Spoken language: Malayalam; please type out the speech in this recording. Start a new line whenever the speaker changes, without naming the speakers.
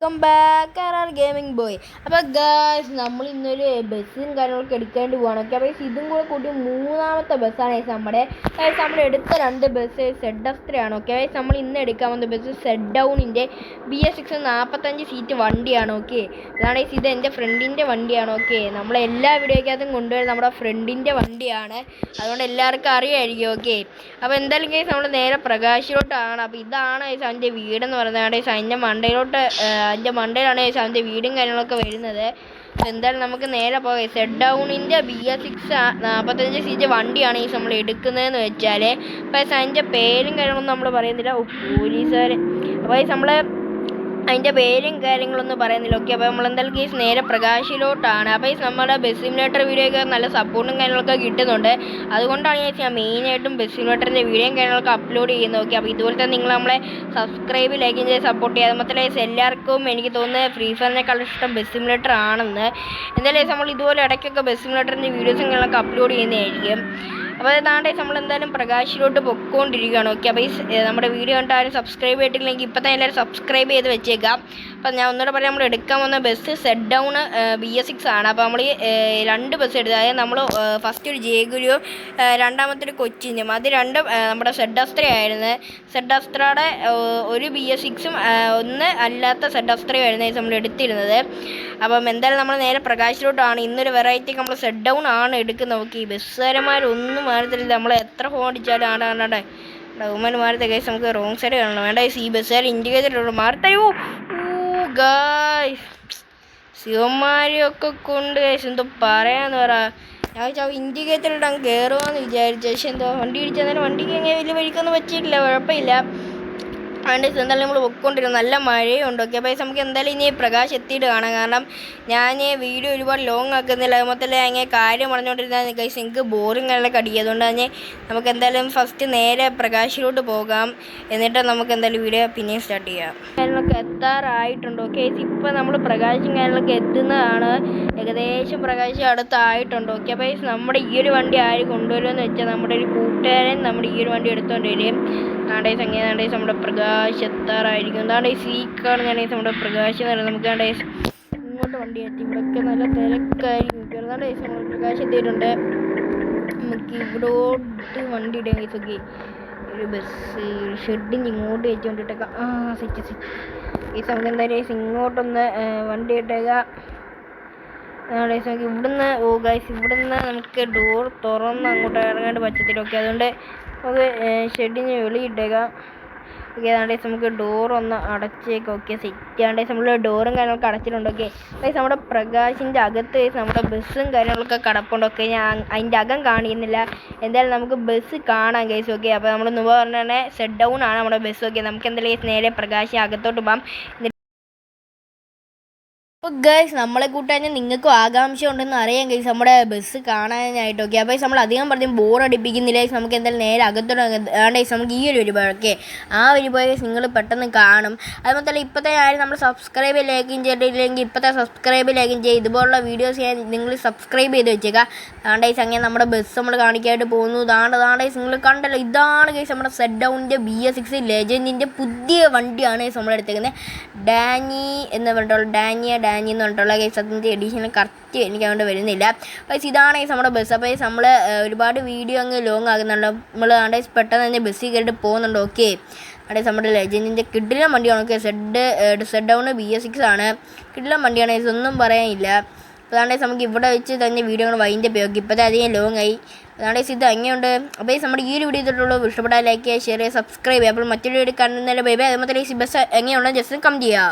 Welcome back R gaming boy. അപ്പോൾ ഗായ്സ്, നമ്മൾ ഇന്നൊരു ബസ്സും കാര്യങ്ങളൊക്കെ എടുക്കേണ്ടി പോകണം. ഓക്കെ, അപ്പോൾ ഇതും കൂടെ കൂട്ടി മൂന്നാമത്തെ ബസ്സാണ് നമ്മുടെ എടുത്ത രണ്ട് ബസ് ZF3 ആണ്. ഓക്കെ, നമ്മൾ ഇന്ന് എടുക്കാൻ വന്ന ബസ് ZDownൻ്റെ BS6 45 സീറ്റ് വണ്ടിയാണ്. ഓക്കെ, അതാണ് ഇത് എൻ്റെ ഫ്രണ്ടിൻ്റെ വണ്ടിയാണ്. ഓക്കെ, നമ്മളെല്ലാ വീഡിയോയ്ക്കകത്തും കൊണ്ടുവരുന്നത് നമ്മുടെ ഫ്രണ്ടിൻ്റെ വണ്ടിയാണ്, അതുകൊണ്ട് എല്ലാവർക്കും അറിയായിരിക്കും. ഓക്കെ, അപ്പോൾ എന്തായാലും കേസ് നമ്മൾ നേരെ പ്രകാശിലോട്ടാണ്. അപ്പോൾ ഇതാണ് അതിൻ്റെ വീടെന്ന് പറയുന്നത്. അതിൻ്റെ മണ്ടയിലാണ് അവൻ്റെ വീടും കാര്യങ്ങളൊക്കെ വരുന്നത്. എന്തായാലും നമുക്ക് നേരെ പോകാം. ZDownൻ്റെ BS6 45 സീറ്റ് വണ്ടിയാണ് നമ്മൾ എടുക്കുന്നതെന്ന് വെച്ചാൽ. അപ്പോൾ അതിൻ്റെ പേരും കാര്യങ്ങളൊന്നും നമ്മൾ പറയുന്നില്ല. പോലീസുകാർ അപ്പോൾ നമ്മൾ അതിൻ്റെ പേരും കാര്യങ്ങളൊന്നും പറയുന്നില്ല. ഓക്കെ, അപ്പോൾ നമ്മളെന്തായാലും കേസ് നേരെ പ്രകാശിലോട്ടാണ്. അപ്പോൾ നമ്മുടെ ബസ് സിമുലേറ്റർ വീഡിയോയ്ക്ക് നല്ല സപ്പോർട്ടും കാര്യങ്ങളൊക്കെ കിട്ടുന്നുണ്ട്. അതുകൊണ്ടാണ് ഞാൻ മെയിനായിട്ടും ബസ് സിമുലേറ്ററിൻ്റെ വീഡിയോയും കാര്യങ്ങളൊക്കെ അപ്ലോഡ് ചെയ്യുന്നത്. ഓക്കെ, അപ്പോൾ ഇതുപോലെ തന്നെ നിങ്ങൾ നമ്മളെ സബ്സ്ക്രൈബ് ലൈക്കും ചെയ്ത് സപ്പോർട്ട് ചെയ്യുക. അതുപോലെ എല്ലാവർക്കും എനിക്ക് തോന്നുന്നത് ഫ്രീ ഫയറിനേക്കാളും ഇഷ്ടം ബസ് സിമുലേറ്റർ ആണെന്ന്. എന്തായാലും നമ്മൾ ഇതുപോലെ ഇടയ്ക്കൊക്കെ ബസ് സിമുലേറ്ററിൻ്റെ വീഡിയോസും കാര്യങ്ങളൊക്കെ അപ്ലോഡ് ചെയ്യുന്നതായിരിക്കും. അപ്പോൾ അതാണ്ട് നമ്മളെന്തായാലും പ്രകാശിലോട്ട് പൊയ്ക്കൊണ്ടിരിക്കുകയാണ്. ഓക്കെ, അപ്പോൾ നമ്മുടെ വീഡിയോ കണ്ട് ആരും സബ്സ്ക്രൈബ് ചെയ്തിട്ടില്ലെങ്കിൽ ഇപ്പോൾ തന്നെ എല്ലാവരും സബ്സ്ക്രൈബ് ചെയ്ത് വെച്ചേക്കാം. അപ്പോൾ ഞാൻ ഒന്നുകൂടെ പറയാം, നമ്മൾ എടുക്കാൻ വന്ന ബസ് ZDown BS6 ആണ്. അപ്പോൾ നമ്മൾ രണ്ട് ബസ് എടുത്തത്. അതായത് നമ്മൾ ഫസ്റ്റ് ഒരു ജയഗുരുവും രണ്ടാമത്തെ ഒരു കൊച്ചിനും, അത് രണ്ടും നമ്മുടെ ZF3 ആയിരുന്നു. ZF3യുടെ ഒരു BS6ഉം ഒന്ന് അല്ലാത്ത ZF3 ആയിരുന്നു നമ്മൾ എടുത്തിരുന്നത്. അപ്പം എന്തായാലും നമ്മൾ നേരെ പ്രകാശിലോട്ടാണ്. ഇന്നൊരു വെറൈറ്റി നമ്മൾ ZDown ആണ് എടുക്കുന്നത്. ഓക്കെ, ഈ ബസ്സുകാരന്മാരൊന്നും മാറത്തില്ല. നമ്മൾ എത്ര ഫോൺ അടിച്ചാലും ആണ്ടാണ്ടേ ഡൗമന്മാരത്തെ കേസ് നമുക്ക് റോങ് സൈഡ് കാണണം. വേണ്ട, ഈ ബസ്സുകാർ ഇൻഡിക്കേറ്റർ മാറത്തയോ ഗായ്സ്, ശിവന്മാരെയൊക്കെ കൊണ്ട് കേസ് എന്തോ പറയാന്ന് പറ. ഞാൻ ഇൻഡിക്കേറ്റർ ഇടാൻ കയറുമെന്ന് വിചാരിച്ചു, പക്ഷെ എന്തോ വണ്ടി ഇടിച്ചാൽ വണ്ടിക്ക് എങ്ങനെ വലിയ വഴിക്കൊന്നും വെച്ചിട്ടില്ല, കുഴപ്പമില്ല. അതുകൊണ്ട് എന്തായാലും നമ്മൾ പൊയ്ക്കൊണ്ടിരുന്നു. നല്ല മഴയുണ്ട്. ഓക്കെ, അപ്പോൾ നമുക്ക് എന്തായാലും ഇനി പ്രകാശ് എത്തിയിട്ട് കാണാം. കാരണം ഞാൻ വീഡിയോ ഒരുപാട് ലോങ് ആക്കുന്നില്ല. അതുപോലെ അങ്ങനെ കാര്യം പറഞ്ഞുകൊണ്ടിരുന്നാൽ കൈസ് എനിക്ക് ബോറിങ് കാര്യങ്ങളൊക്കെ അടിക്കുക. അതുകൊണ്ട് തന്നെ നമുക്ക് എന്തായാലും ഫസ്റ്റ് നേരെ പ്രകാശിലോട്ട് പോകാം, എന്നിട്ട് നമുക്ക് എന്തായാലും വീഡിയോ പിന്നെയും സ്റ്റാർട്ട് ചെയ്യാം. കാര്യങ്ങളൊക്കെ എത്താറായിട്ടുണ്ട്. ഓക്കെ, ഇപ്പോൾ നമ്മൾ പ്രകാശം കാര്യങ്ങളൊക്കെ എത്തുന്നതാണ്. ഏകദേശം പ്രകാശം അടുത്തായിട്ടുണ്ട്. ഓക്കെ, അപ്പോൾ നമ്മുടെ ഈ ഒരു വണ്ടി ആര് കൊണ്ടുവരുമെന്ന് വെച്ചാൽ നമ്മുടെ ഒരു കൂട്ടുകാരൻ നമ്മുടെ ഈ ഒരു വണ്ടി എടുത്തുകൊണ്ട് വരും. നാടേസ് നമ്മുടെ പ്രകാശ് എത്താറായിരിക്കും. എന്താണ് ഈ സീക്കാണ് ഞാൻ നമ്മുടെ പ്രകാശ് എന്ന് പറയുന്നത്. നമുക്ക് നാടേസ് ഇങ്ങോട്ട് വണ്ടി എത്തി. ഇവിടെയൊക്കെ നല്ല തിരക്കായിരിക്കും. നാടേസ് നമ്മുടെ പ്രകാശ് എത്തിയിട്ടുണ്ട്. നമുക്ക് ഇവിടോട്ട് വണ്ടി ഇടാൻ ഓക്കെ, ഒരു ബസ് ഷെഡിന് ഇങ്ങോട്ട് വെച്ചുകൊണ്ടിട്ടേക്കാം. സെറ്റ് ഈ നമുക്ക് എന്തായാലും ഇങ്ങോട്ടൊന്ന് വണ്ടി ഇട്ടേക്കാം. നമുക്ക് ഇവിടുന്ന് ഇവിടുന്ന് നമുക്ക് ഡോർ തുറന്ന് അങ്ങോട്ട് ഇറങ്ങാണ്ട് പറ്റത്തില്ല. ഓക്കെ, അതുകൊണ്ട് നമുക്ക് ഷെഡിന് വെളിയിട്ടേക്കാം. ഓക്കെ, അതുകൊണ്ട് നമുക്ക് ഡോറൊന്ന് അടച്ചേക്കാം. ഓക്കെ, സെറ്റാണ്ട് നമ്മൾ ഡോറും കാര്യങ്ങളൊക്കെ അടച്ചിട്ടുണ്ട്. ഓക്കെ, നമ്മുടെ പ്രകാശിൻ്റെ അകത്ത് നമ്മുടെ ബസ്സും കാര്യങ്ങളൊക്കെ കിടപ്പുണ്ട്. ഓക്കെ, ഞാൻ അതിൻ്റെ അകം കാണിക്കുന്നില്ല. എന്തായാലും നമുക്ക് ബസ് കാണാം കേസ്. ഓക്കെ, അപ്പോൾ നമ്മൾ മുമ്പ് പറഞ്ഞ ZDown ആണ് നമ്മുടെ ബസ്. ഓക്കെ, നമുക്ക് എന്തായാലും നേരെ പ്രകാശി അകത്തോട്ട് പോകാം. അപ്പോൾ ഗൈസ്, നമ്മളെ കൂട്ടാൻ നിങ്ങൾക്കും ആകാംക്ഷ ഉണ്ടെന്ന് അറിയാം ഗൈസ് നമ്മുടെ ബസ് കാണാനായിട്ട്. ഓക്കെ, അപ്പോൾ നമ്മൾ അധികം പറഞ്ഞ് ബോറടിപ്പിക്കുന്നില്ല. നമുക്ക് എന്തായാലും നേരെ അകത്തോട്ട് ഗൈസ് നമുക്ക് ഈ ഒരു വരിപോയ. ഓക്കെ, ആ വരിപോയ നിങ്ങൾ പെട്ടെന്ന് കാണും. അതുപോലെ തന്നെ ഇപ്പോഴത്തെ ആരും നമ്മൾ സബ്സ്ക്രൈബ് ലൈക്കും ചെയ്തിട്ടില്ലെങ്കിൽ ഇപ്പോഴത്തെ സബ്സ്ക്രൈബ് ലൈക്കും ചെയ്യുക. ഇതുപോലുള്ള വീഡിയോസ് ഞാൻ നിങ്ങൾ സബ്സ്ക്രൈബ് ചെയ്ത് വെച്ചേക്കാം. ഗൈസ് അങ്ങനെ നമ്മുടെ ബസ് നമ്മൾ കാണിക്കാനായിട്ട് പോകുന്നു. ഗൈസ് നിങ്ങൾ കണ്ടല്ലോ, ഇതാണ് ഗൈസ് നമ്മുടെ ZDownൻ്റെ BS6 ലെജൻഡിൻ്റെ പുതിയ വണ്ടിയാണ് ഗൈസ് നമ്മൾ എടുത്തേക്കുന്നത്. ഡാനി എന്ന് പറഞ്ഞിട്ടുള്ള ഡാനി എന്ന് പറഞ്ഞിട്ടുള്ള കേസ്. അതിൻ്റെ എഡിഷൻ കറക്റ്റ് എനിക്ക് അതുകൊണ്ട് വരുന്നില്ല. അപ്പോൾ ഇതാണ് കേസ് നമ്മുടെ ബസ്. അപ്പോൾ നമ്മൾ ഒരുപാട് വീഡിയോ അങ്ങ് ലോങ് ആകുന്നുണ്ട്. നമ്മൾ അവിടെ പെട്ടെന്ന് തന്നെ ബസ്സിൽ കയറിയിട്ട് പോകുന്നുണ്ട്. ഓക്കെ, അവിടെ നമ്മുടെ ലെജൻഡിൻ്റെ കിടിലൻ വണ്ടിയാണ്. ഓക്കെ, ZDown BS6 ആണ്. കിടിലൻ വണ്ടിയാണ്, ഇതൊന്നും പറയാനില്ല. അപ്പോൾ അതാണ്ട് നമുക്ക് ഇവിടെ വെച്ച് തന്നെ വീഡിയോകൾ വൈൻഡപ്പ് ചെയ്യും. ഓക്കെ, ഇപ്പോഴത്തെ അധികം ലോങ് ആയി. അതാണ്ട് ഇത് അങ്ങനെയുണ്ട്. അപ്പോൾ നമ്മുടെ ഈ ഒരു വീഡിയോ ചെയ്തിട്ടുള്ളൂ. ഇഷ്ടപ്പെട്ടാൽ ലൈക്ക് ചെയ്യുക, ഷെയർ ചെയ്യുക, സബ്സ്ക്രൈബ് ചെയ്യുക. അപ്പോൾ മറ്റൊരു വീഡിയോ കാണുന്നതിൻ്റെ ബൈ ബൈ. അതുപോലെ ഈ ബസ് എങ്ങനെയുണ്ടെന്ന് ജസ്റ്റ് കമൻറ്റ് ചെയ്യുക.